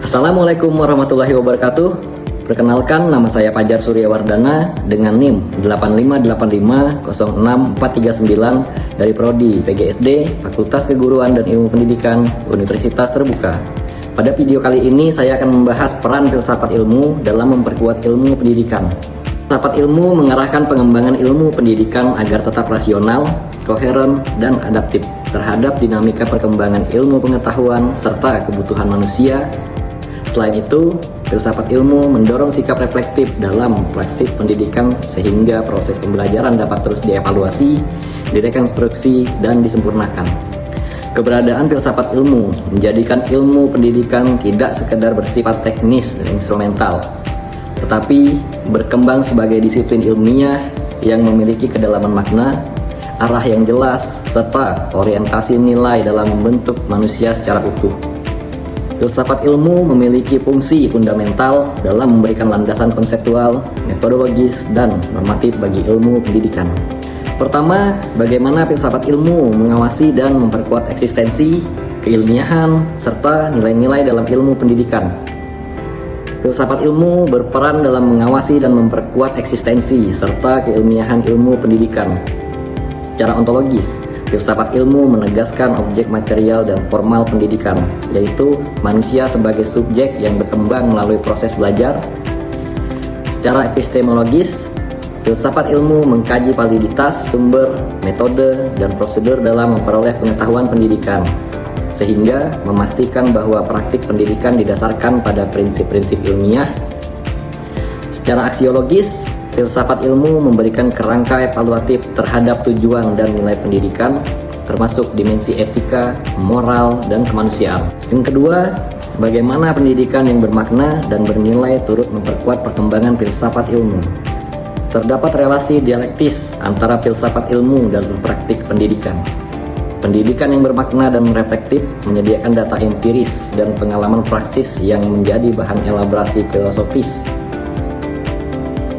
Assalamualaikum warahmatullahi wabarakatuh. Perkenalkan, nama saya Fajar Suryawardana dengan NIM 858506439 dari Prodi PGSD Fakultas Keguruan dan Ilmu Pendidikan Universitas Terbuka. Pada video kali ini saya akan membahas peran filsafat ilmu dalam memperkuat ilmu pendidikan. Filsafat ilmu mengarahkan pengembangan ilmu pendidikan agar tetap rasional, koheren, dan adaptif terhadap dinamika perkembangan ilmu pengetahuan serta kebutuhan manusia. Selain itu, filsafat ilmu mendorong sikap reflektif dalam praksis pendidikan sehingga proses pembelajaran dapat terus dievaluasi, direkonstruksi, dan disempurnakan. Keberadaan filsafat ilmu menjadikan ilmu pendidikan tidak sekedar bersifat teknis dan instrumental, tetapi berkembang sebagai disiplin ilmiah yang memiliki kedalaman makna, arah yang jelas, serta orientasi nilai dalam membentuk manusia secara utuh. Filsafat ilmu memiliki fungsi fundamental dalam memberikan landasan konseptual, metodologis, dan normatif bagi ilmu pendidikan. Pertama, bagaimana filsafat ilmu mengawasi dan memperkuat eksistensi, keilmiahan, serta nilai-nilai dalam ilmu pendidikan. Filsafat ilmu berperan dalam mengawasi dan memperkuat eksistensi serta keilmiahan ilmu pendidikan. Secara ontologis, filsafat ilmu menegaskan objek material dan formal pendidikan, yaitu manusia sebagai subjek yang berkembang melalui proses belajar. Secara epistemologis, filsafat ilmu mengkaji validitas sumber, metode, dan prosedur dalam memperoleh pengetahuan pendidikan, sehingga memastikan bahwa praktik pendidikan didasarkan pada prinsip-prinsip ilmiah. Secara aksiologis, filsafat ilmu memberikan kerangka evaluatif terhadap tujuan dan nilai pendidikan, termasuk dimensi etika, moral, dan kemanusiaan. Yang kedua, bagaimana pendidikan yang bermakna dan bernilai turut memperkuat perkembangan filsafat ilmu. Terdapat relasi dialektis antara filsafat ilmu dan praktik pendidikan. Pendidikan yang bermakna dan reflektif menyediakan data empiris dan pengalaman praksis yang menjadi bahan elaborasi filosofis.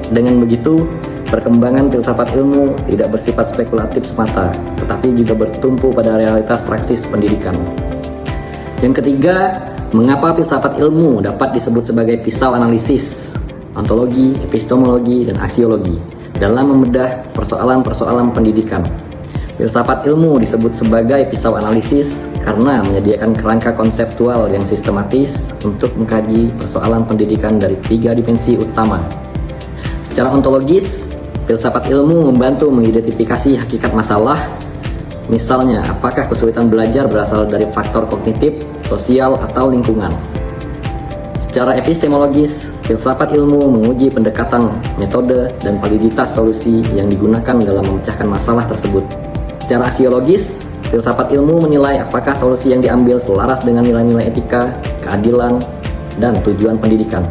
Dengan begitu, perkembangan filsafat ilmu tidak bersifat spekulatif semata, tetapi juga bertumpu pada realitas praksis pendidikan. Yang ketiga, mengapa filsafat ilmu dapat disebut sebagai pisau analisis, ontologi, epistemologi, dan aksiologi dalam membedah persoalan-persoalan pendidikan. Filsafat ilmu disebut sebagai pisau analisis karena menyediakan kerangka konseptual yang sistematis untuk mengkaji persoalan pendidikan dari 3 dimensi utama. Secara ontologis, filsafat ilmu membantu mengidentifikasi hakikat masalah, misalnya apakah kesulitan belajar berasal dari faktor kognitif, sosial, atau lingkungan. Secara epistemologis, filsafat ilmu menguji pendekatan, metode, dan validitas solusi yang digunakan dalam memecahkan masalah tersebut. Secara aksiologis, filsafat ilmu menilai apakah solusi yang diambil selaras dengan nilai-nilai etika, keadilan, dan tujuan pendidikan.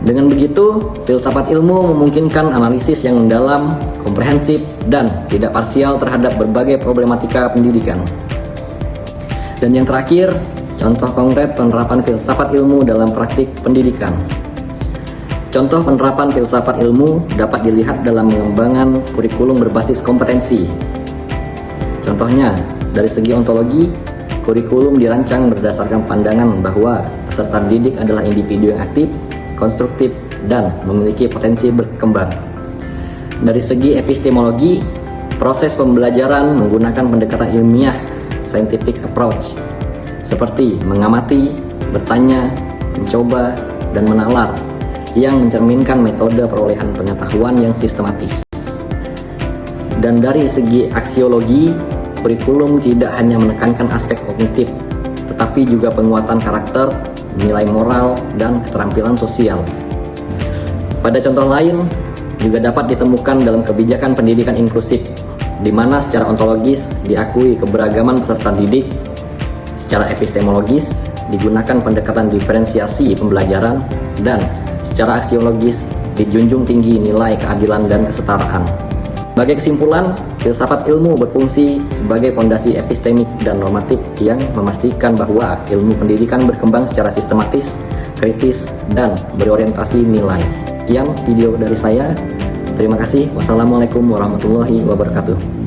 Dengan begitu, filsafat ilmu memungkinkan analisis yang mendalam, komprehensif, dan tidak parsial terhadap berbagai problematika pendidikan. Dan yang terakhir, contoh konkret penerapan filsafat ilmu dalam praktik pendidikan. Contoh penerapan filsafat ilmu dapat dilihat dalam pengembangan kurikulum berbasis kompetensi. Contohnya, dari segi ontologi, kurikulum dirancang berdasarkan pandangan bahwa peserta didik adalah individu yang aktif, konstruktif, dan memiliki potensi berkembang. Dari segi epistemologi, proses pembelajaran menggunakan pendekatan ilmiah, scientific approach, seperti mengamati, bertanya, mencoba, dan menalar, yang mencerminkan metode perolehan pengetahuan yang sistematis. Dan dari segi aksiologi, kurikulum tidak hanya menekankan aspek kognitif, tetapi juga penguatan karakter, nilai moral, dan keterampilan sosial. Pada contoh lain, juga dapat ditemukan dalam kebijakan pendidikan inklusif, di mana secara ontologis diakui keberagaman peserta didik, secara epistemologis digunakan pendekatan diferensiasi pembelajaran, dan secara aksiologis dijunjung tinggi nilai keadilan dan kesetaraan. Sebagai kesimpulan, filsafat ilmu berfungsi sebagai fondasi epistemik dan normatif yang memastikan bahwa ilmu pendidikan berkembang secara sistematis, kritis, dan berorientasi nilai. Sekian video dari saya. Terima kasih. Wassalamualaikum warahmatullahi wabarakatuh.